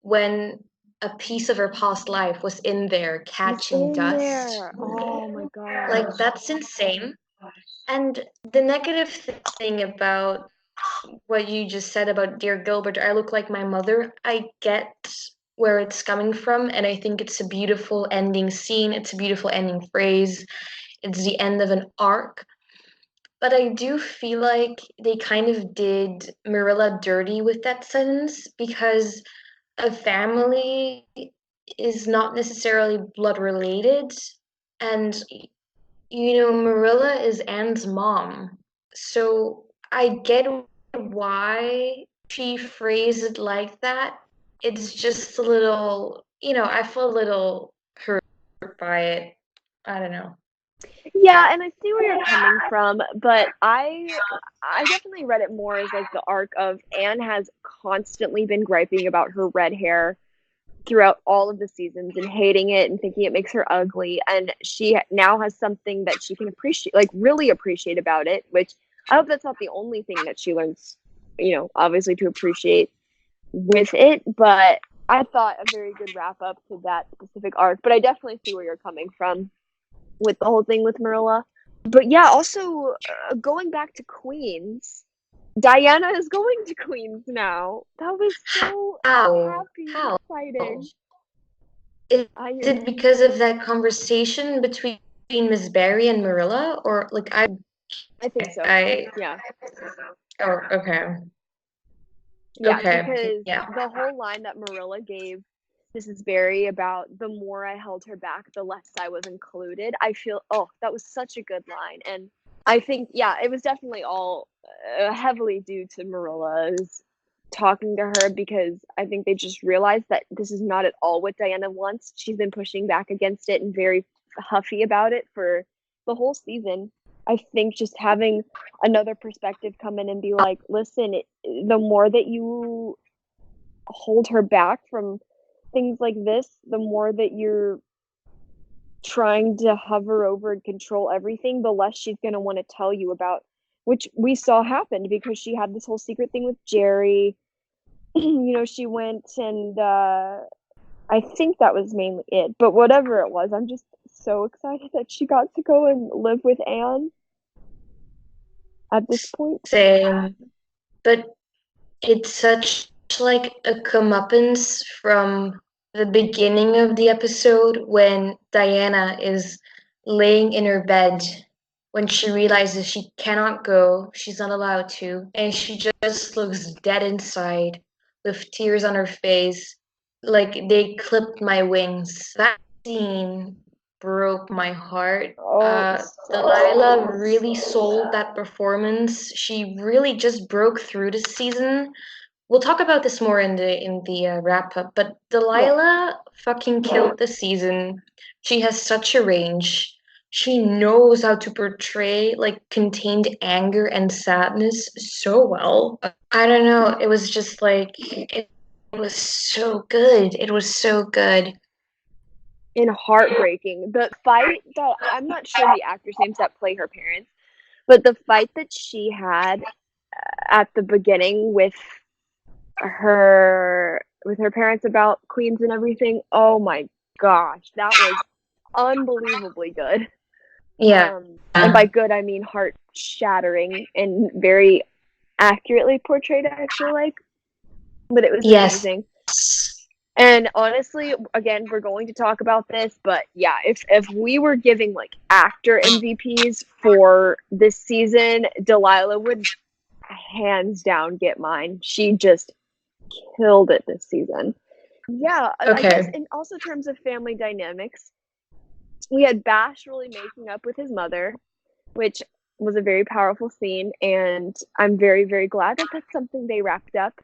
when a piece of her past life was in there Was catching in dust. there. Oh my Like, gosh. that's insane. And the negative thing about what you just said about Dear Gilbert, I look like my mother, I get where it's coming from, and I think it's a beautiful ending scene. It's a beautiful ending phrase. It's the end of an arc. But I do feel like they kind of did Marilla dirty with that sentence because a family is not necessarily blood related. And, Marilla is Anne's mom. So I get why she phrased it like that. It's just a little, I feel a little hurt by it. I don't know. Yeah, and I see where you're coming from, but I definitely read it more as like the arc of Anne has constantly been griping about her red hair throughout all of the seasons and hating it and thinking it makes her ugly, and she now has something that she can appreciate, like really appreciate about it, which I hope that's not the only thing that she learns, obviously to appreciate with it, but I thought a very good wrap up to that specific arc, but I definitely see where you're coming from with the whole thing with Marilla. But yeah, also going back to Queens, Diana is going to Queens now. That was so How? happy and How? exciting. Is I it because of that conversation between Miss Barry and Marilla? Or, like, I think so. I, Yeah. oh, okay. Yeah, Okay. because Yeah. the whole line that Marilla gave Mrs. Barry about the more I held her back, the less I was included. I feel, oh, that was such a good line. And I think, yeah, it was definitely all heavily due to Marilla's talking to her, because I think they just realized that this is not at all what Diana wants. She's been pushing back against it and very huffy about it for the whole season. I think just having another perspective come in and be like, listen, the more that you hold her back from things like this, the more that you're trying to hover over and control everything, the less she's going to want to tell you about, which we saw happened because she had this whole secret thing with Jerry. She went and I think that was mainly it. But whatever it was, I'm just so excited that she got to go and live with Anne at this point. Same. But it's such like a comeuppance from the beginning of the episode when Diana is laying in her bed when she realizes she cannot go, she's not allowed to, and she just looks dead inside with tears on her face, like they clipped my wings. That scene broke my heart. Oh, Delilah so really sold that performance. She really just broke through this season. We'll talk about this more in the wrap up, but yeah. Delilah fucking killed the season. She has such a range. She knows how to portray like contained anger and sadness so well. I don't know. It was just like it was so good. It was so good. And heartbreaking. The fight that I'm not sure the actors' names that play her parents, but the fight that she had at the beginning with her parents about Queens and everything. Oh my gosh, that was unbelievably good. Yeah. And by good I mean heart shattering and very accurately portrayed, I feel like. But it was Yes. amazing. And honestly, again, we're going to talk about this, but yeah, if we were giving like actor MVPs for this season, Delilah would hands down get mine. She just killed it this season. Yeah, I guess Okay. in also terms of family dynamics, we had Bash really making up with his mother, which was a very powerful scene, and I'm very, very glad that that's something they wrapped up.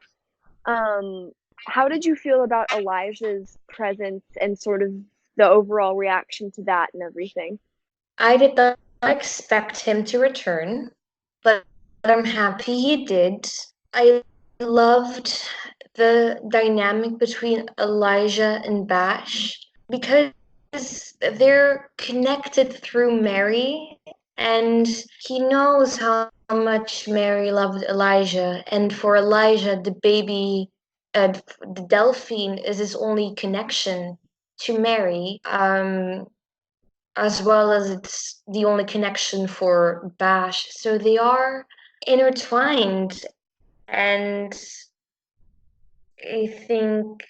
Um, how did you feel about Elijah's presence and sort of the overall reaction to that and everything? I did not expect him to return, but I'm happy he did. I loved the dynamic between Elijah and Bash because they're connected through Mary, and he knows how much Mary loved Elijah. And for Elijah, the baby, the Delphine, is his only connection to Mary, as well as it's the only connection for Bash. So they are intertwined, and I think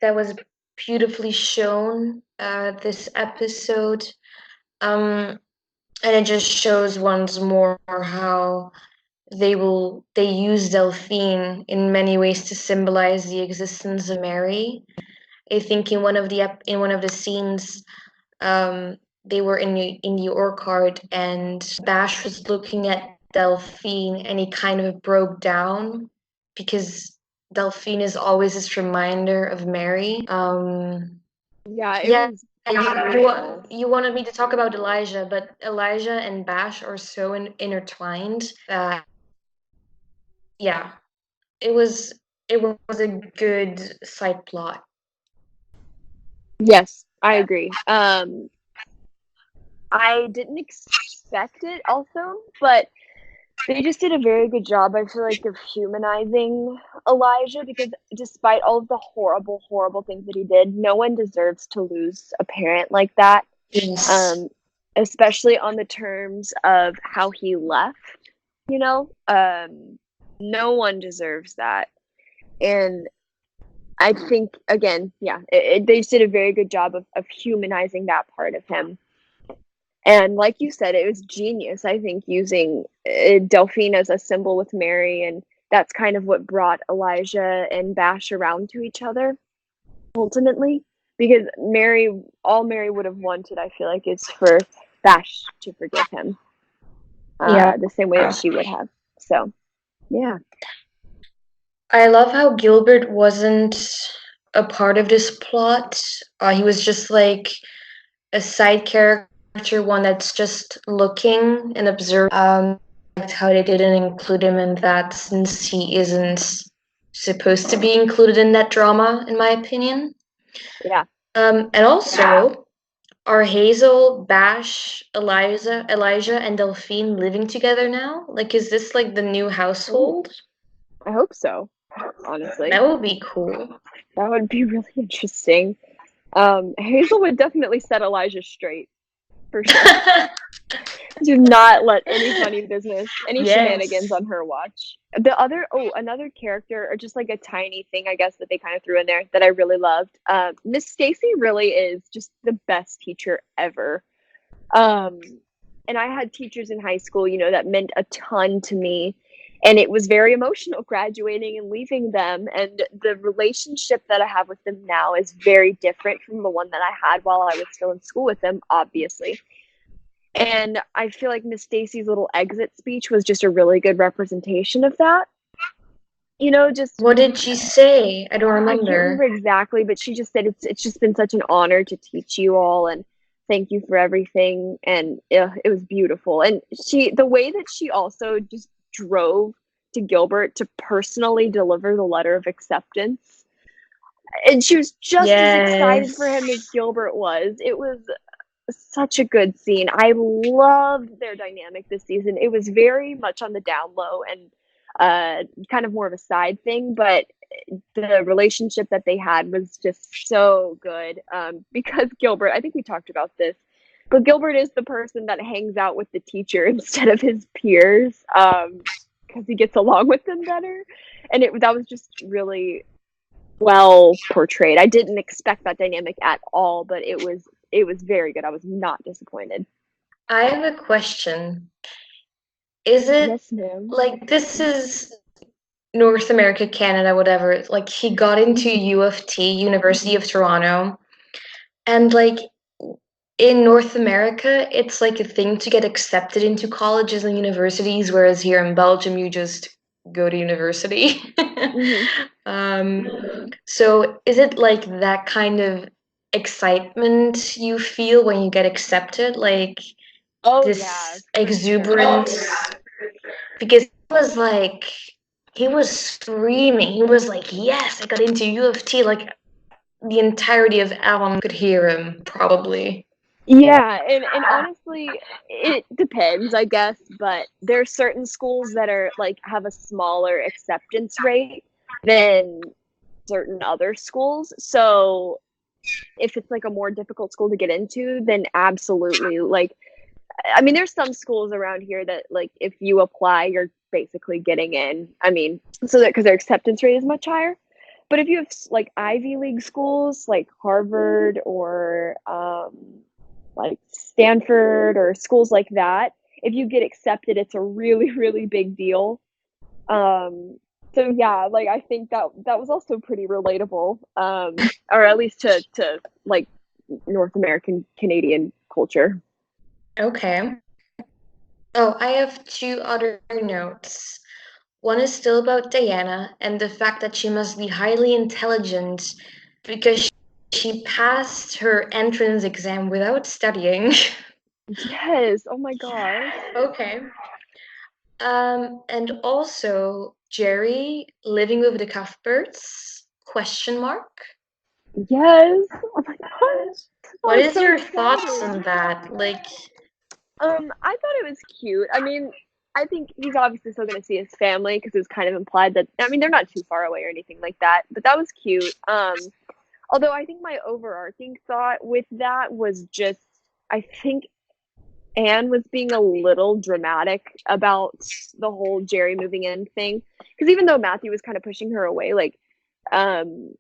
that was beautifully shown this episode. And it just shows once more how they use Delphine in many ways to symbolize the existence of Mary. I think in one of the scenes, they were in the orchard, and Bash was looking at Delphine, and he kind of broke down because Delphine is always this reminder of Mary. Yeah, it Yeah, was beautiful. you wanted me to talk about Elijah, but Elijah and Bash are so intertwined that yeah, it was it was a good side plot. Yes, I agree. I didn't expect it also, but they just did a very good job, I feel like, of humanizing Elijah because despite all of the horrible, horrible things that he did, no one deserves to lose a parent like that. Yes. Um, Especially on the terms of how he left, you know? No one deserves that. And I think, again, yeah, they just did a very good job of humanizing that part of him. And like you said, it was genius, I think, using Delphine as a symbol with Mary. And that's kind of what brought Elijah and Bash around to each other ultimately. Because all Mary would have wanted, I feel like, is for Bash to forgive him Yeah. the same way that she would have. So, yeah. I love how Gilbert wasn't a part of this plot. He was just like a side character, one that's just looking and observing. How they didn't include him in that since he isn't supposed to be included in that drama, in my opinion. Yeah. And also, are Hazel, Bash, Elijah, and Delphine living together now? Like, is this like the new Ooh, household? I hope so, honestly. That would be cool. That would be really interesting. Hazel would definitely set Elijah straight, for sure. Do not let any funny business, any shenanigans Yes. on her watch. Another character, or just like a tiny thing, I guess, that they kind of threw in there that I really loved. Miss Stacy really is just the best teacher ever. Um, and I had teachers in high school, that meant a ton to me. And it was very emotional graduating and leaving them. And the relationship that I have with them now is very different from the one that I had while I was still in school with them, obviously. And I feel like Miss Stacy's little exit speech was just a really good representation of that. Just What did she say? I don't I can't remember remember. exactly, but she just said it's just been such an honor to teach you all and thank you for everything. And it was beautiful. And the way that she also just drove to Gilbert to personally deliver the letter of acceptance. And she was just as excited for him as Yes. Gilbert was. It was such a good scene. I loved their dynamic this season. It was very much on the down low and kind of more of a side thing, but the relationship that they had was just so good. Because Gilbert, I think we talked about this, but Gilbert is the person that hangs out with the teacher instead of his peers, because he gets along with them better. And that was just really well portrayed. I didn't expect that dynamic at all, but it was very good. I was not disappointed. I have a question. Is it Yes, ma'am. like this is North America, Canada, whatever? Like he got into Mhm. U of T, University of Toronto, and like in North America, it's like a thing to get accepted into colleges and universities, whereas here in Belgium, you just go to university. Mhm. um, so is it like that kind of excitement you feel when you get accepted? Like Oh yeah, this for sure. exuberance? Because it was like he was screaming. He was like, yes, I got into U of T. Like, the entirety of Avon could hear him, probably. Yeah, and honestly, it depends, I guess, but there's certain schools that are like have a smaller acceptance rate than certain other schools. So if it's like a more difficult school to get into, then absolutely. Like, I mean, there's some schools around here that like if you apply, you're basically getting in. I mean, so that because their acceptance rate is much higher. But if you have like Ivy League schools like Harvard or like Stanford or schools like that, if you get accepted, it's a really, really big deal. So yeah, like I think that was also pretty relatable, or at least to like North American Canadian culture. Okay. Oh, I have two other notes. One is still about Diana and the fact that she must be highly intelligent because she passed her entrance exam without studying. Yes. Oh my gosh. Okay. And also Jerry living with the Cuthberts? Question mark. Yes. Oh my gosh. I What was is so your thoughts excited. on that? Like, I thought it was cute. I mean, I think he's obviously still going to see his family because it was kind of implied that I mean they're not too far away or anything like that. But that was cute. Although I think my overarching thought with that was just I think Anne was being a little dramatic about the whole Jerry moving in thing. Because even though Matthew was kind of pushing her away, like, um,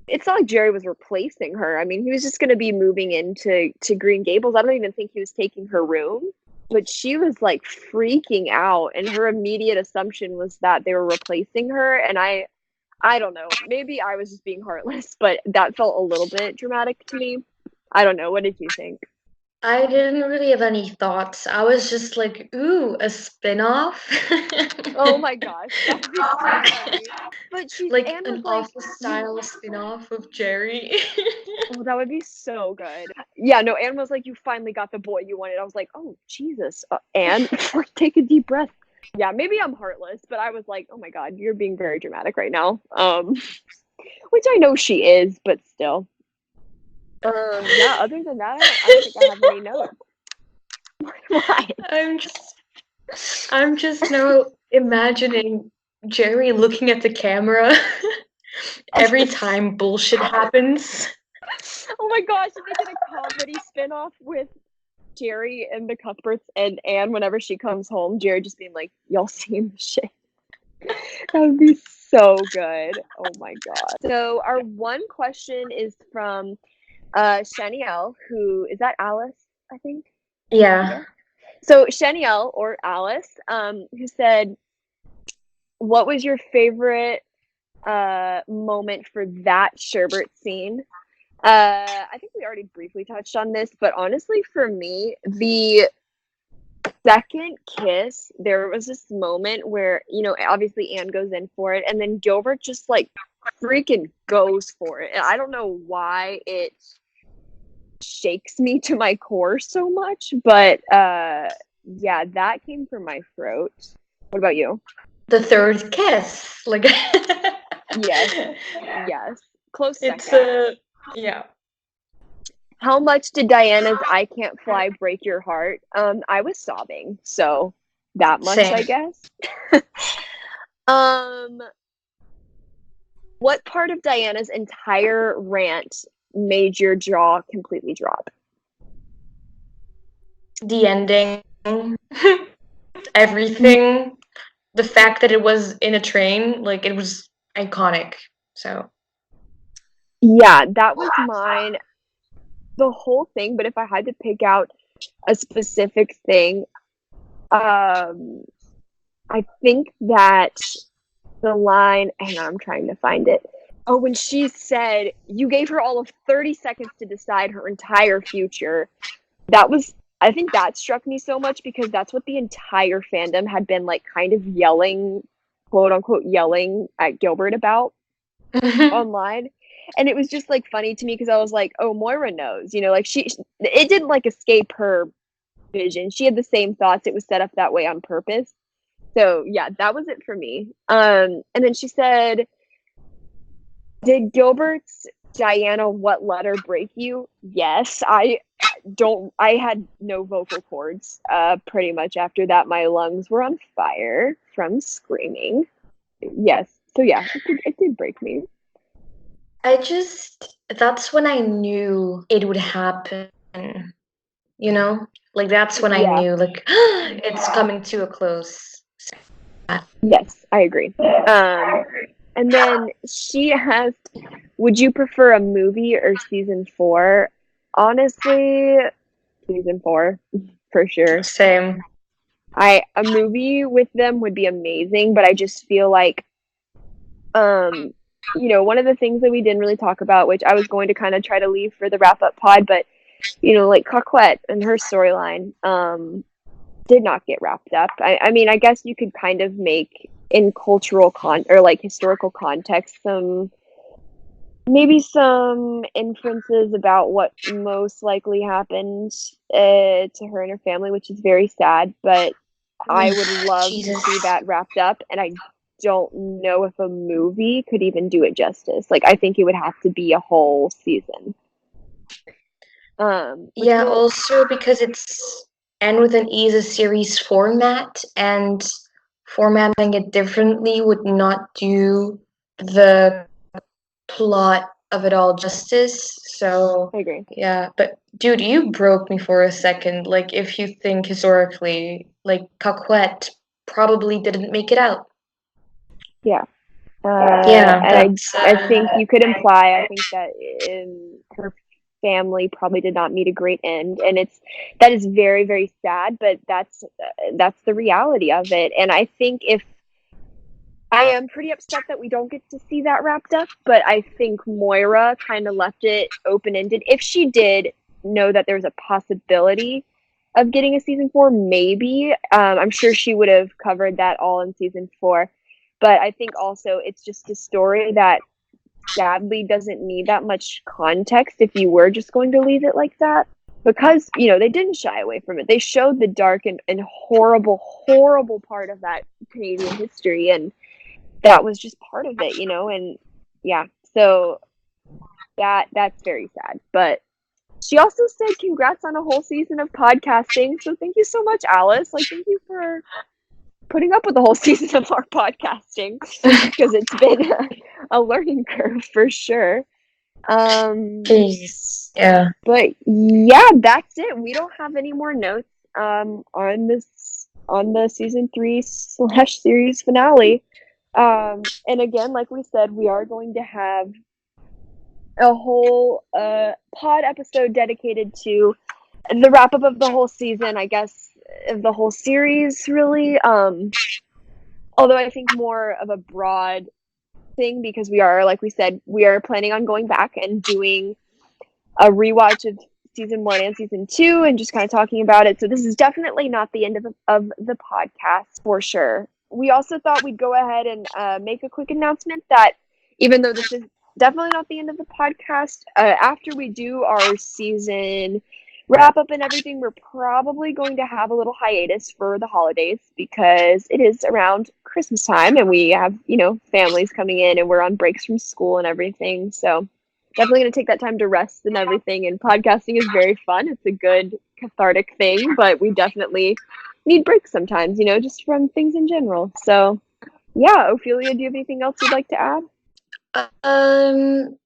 it's not like Jerry was replacing her. I mean, he was just going to be moving into Green Gables. I don't even think he was taking her room. But she was like freaking out, and her immediate assumption was that they were replacing her. And I don't know. Maybe I was just being heartless, but that felt a little bit dramatic to me. I don't know. What did you think? I didn't really have any thoughts. I was just like, ooh, a spin-off? Oh my gosh, that would be so funny. But she's Like Anne was an like, office you style spin-off of Jerry. oh, that would be so good. Yeah, no, Anne was like, you finally got the boy you wanted. I was like, oh Jesus, Anne, take a deep breath. Yeah, maybe I'm heartless, but I was like, oh my God, you're being very dramatic right now. Which I know she is, but still. Yeah. Other than that, I don't think I have any notes. Why? I'm just I'm just now imagining Jerry looking at the camera every time bullshit happens. Oh my gosh, if they did a comedy spinoff with Jerry and the Cuthberts and Anne whenever she comes home, Jerry just being like, y'all seen the shit. That would be so good. Oh my god. So our one question is from Shanielle, who is that Alice, I think? Yeah. Yeah. So Shanielle or Alice, who said, what was your favorite moment for that sherbet scene? I think we already briefly touched on this, but honestly, for me, the second kiss, there was this moment where, obviously Anne goes in for it, and then Gilbert just like freaking goes for it. And I don't know why it shakes me to my core so much, but yeah, that came from my throat. What about you? The third kiss. Like Yes, yes. Close it's second. yeah. How much did Diana's I Can't Fly break your heart? I was sobbing, so that much, Same. I guess. Um, what part of Diana's entire rant made your jaw completely drop? The ending. Everything. The fact that it was in a train, like it was iconic. So Yeah, that was mine, the whole thing, but if I had to pick out a specific thing, um, I think that the line, hang on, I'm trying to find it. Oh, when she said you gave her all of 30 seconds to decide her entire future. That was, I think that struck me so much because that's what the entire fandom had been like kind of yelling, quote unquote, yelling at Gilbert about online. And it was just like funny to me because I was like, oh, Moira knows, like it didn't like escape her vision. She had the same thoughts. It was set up that way on purpose. So yeah, that was it for me. And then she said, "Did Gilbert's Diana what letter break you?" Yes, I had no vocal cords pretty much after that. My lungs were on fire from screaming. Yes. So yeah, it did break me. That's when I knew it would happen, you know? Like, that's when I Yeah. knew, like, it's coming to a close. Yes, I agree. And then she asked, "Would you prefer a movie or season 4?" Honestly, season 4 for sure. Same. A movie with them would be amazing, but I just feel like um one of the things that we didn't really talk about, which I was going to kind of try to leave for the wrap up pod, but like Coquette and her storyline did not get wrapped up. I mean, I guess you could kind of make in cultural or like historical context maybe some inferences about what most likely happened to her and her family, which is very sad, but I would love to Jesus. see that wrapped up, and I don't know if a movie could even do it justice. Like, I think it would have to be a whole season. Which Yeah, will also because it's End with an E is a series format, and formatting it differently would not do the plot of it all justice. So, I agree. yeah, but dude, you broke me for a second. Like, if you think historically, like, Coquette probably didn't make it out. Yeah. Yeah, And that's I think you could imply, I think that her family probably did not meet a great end, and that is very, very sad, but that's the reality of it. And I think if I am pretty upset that we don't get to see that wrapped up, but I think Moira kind of left it open ended. If she did know that there's a possibility of getting a season 4, maybe. I'm sure she would have covered that all in season 4. But I think also it's just a story that sadly doesn't need that much context if you were just going to leave it like that. Because, they didn't shy away from it. They showed the dark and horrible, horrible part of that Canadian history. And that was just part of it, and yeah, so that's very sad. But she also said congrats on a whole season of podcasting. So thank you so much, Alice. Like, thank you for putting up with the whole season of our podcasting, because it's been a learning curve for sure. Jesus. Yeah. But yeah, that's it. We don't have any more notes on the season 3/series finale. And again, like we said, we are going to have a whole pod episode dedicated to the wrap up of the whole season, I guess, of the whole series, really. Although I think more of a broad thing, because we are, like we said, we are planning on going back and doing a rewatch of season 1 and season 2 and just kind of talking about it. So this is definitely not the end of the podcast for sure. We also thought we'd go ahead and make a quick announcement that even though this is definitely not the end of the podcast, after we do our season wrap up and everything, we're probably going to have a little hiatus for the holidays because it is around Christmas time and we have, families coming in and we're on breaks from school and everything. So definitely going to take that time to rest and everything. And podcasting is very fun. It's a good cathartic thing, but we definitely need breaks sometimes, just from things in general. So, yeah, Ophelia, do you have anything else you'd like to add? Um,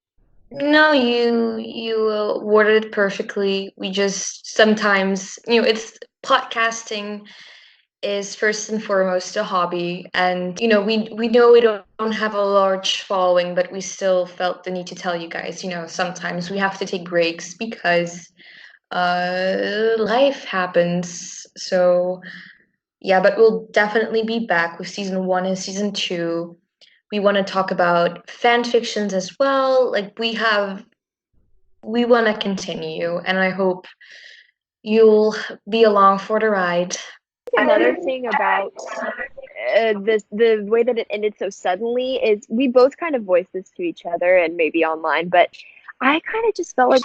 no, you worded it perfectly. We just sometimes, it's podcasting is first and foremost a hobby, and we know we don't have a large following, but we still felt the need to tell you guys, sometimes we have to take breaks because life happens. So yeah, but we'll definitely be back with season 1 and season 2. We want to talk about fan fictions as well. Like, we want to continue, and I hope you'll be along for the ride. Another thing about the way that it ended so suddenly is we both kind of voiced this to each other and maybe online, but I kind of just felt like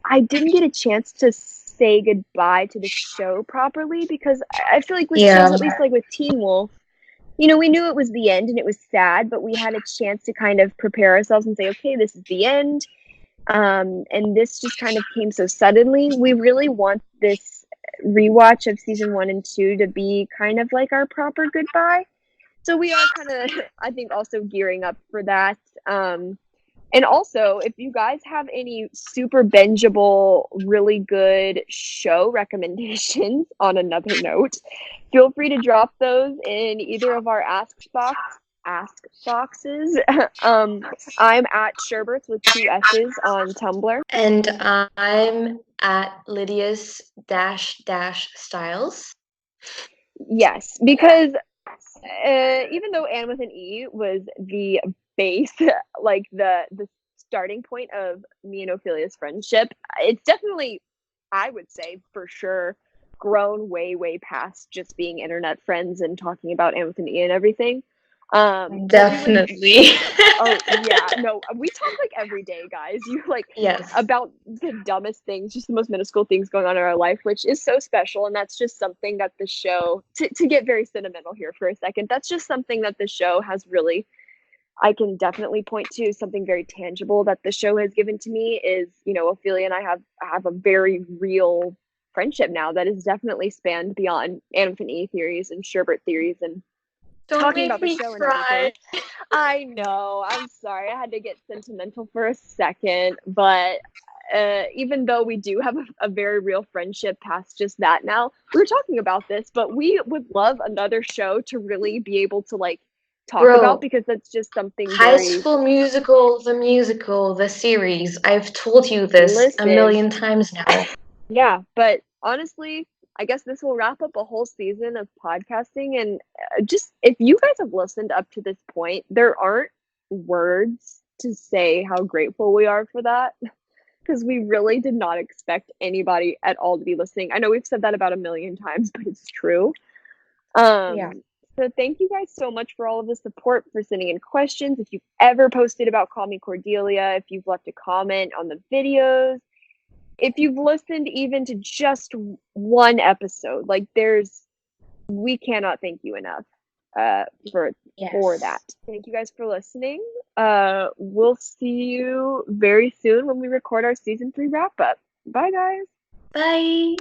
I didn't get a chance to say goodbye to the show properly because I feel like with shows, Yeah. at least like with Teen Wolf, we knew it was the end and it was sad, but we had a chance to kind of prepare ourselves and say, okay, this is the end. And this just kind of came so suddenly. We really want this rewatch of season 1 and 2 to be kind of like our proper goodbye. So we are kind of, I think, also gearing up for that. And also, if you guys have any super bingeable, really good show recommendations on another note, feel free to drop those in either of our ask boxes. I'm at Sherbets with 2 S's on Tumblr. And I'm at Lydia's dash dash styles. Yes, because even though Anne with an E was the base, like the starting point of me and Ophelia's friendship, it's definitely, I would say for sure, grown way past just being internet friends and talking about Anne with an E and everything. But we would, Definitely. oh yeah, no, we talk like every day, guys. You like Yes. about the dumbest things, just the most minuscule things going on in our life, which is so special. And that's just something that the show, to get very sentimental here for a second, that's just something that the show has really, I can definitely point to something very tangible that the show has given to me is, Ophelia and I have a very real friendship now that has definitely spanned beyond Anne with an E theories and Sherbert theories and Don't talking make about the me show and everything. cry. I know. I'm sorry. I had to get sentimental for a second, but even though we do have a very real friendship past just that now, we were talking about this, but we would love another show to really be able to like talk about Bro, because that's just something High very School Musical, the series. I've told you this a listen. million times now. Yeah, but honestly, I guess this will wrap up a whole season of podcasting. And just if you guys have listened up to this point, there aren't words to say how grateful we are for that because we really did not expect anybody at all to be listening. I know we've said that about a million times, but it's true. Yeah. So thank you guys so much for all of the support, for sending in questions. If you've ever posted about Call Me Cordelia, if you've left a comment on the videos, if you've listened even to just one episode, like we cannot thank you enough for that. Yes. Thank you guys for listening. We'll see you very soon when we record our season 3 wrap up. Bye guys. Bye.